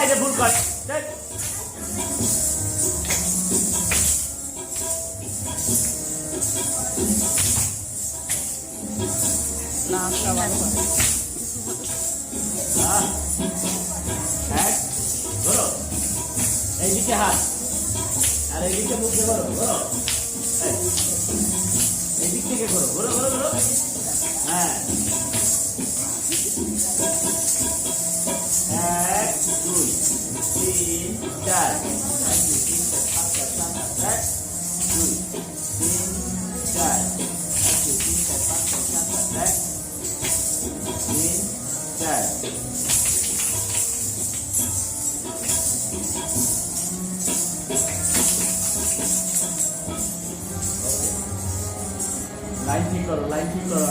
এটা ভুল কর। ধরো এইদিকে হাত আর এইদিকে মুখ দিয়ে করো, করো এইদিক থেকে করো, করো করো করো। হ্যাঁ, 1 2 3 4 1 2 3 4 5 6 7 8 2 3 4 1 2 3 4 5 6 7 8 3 4 লাইন ঠিক করো, লাইন ঠিক করো।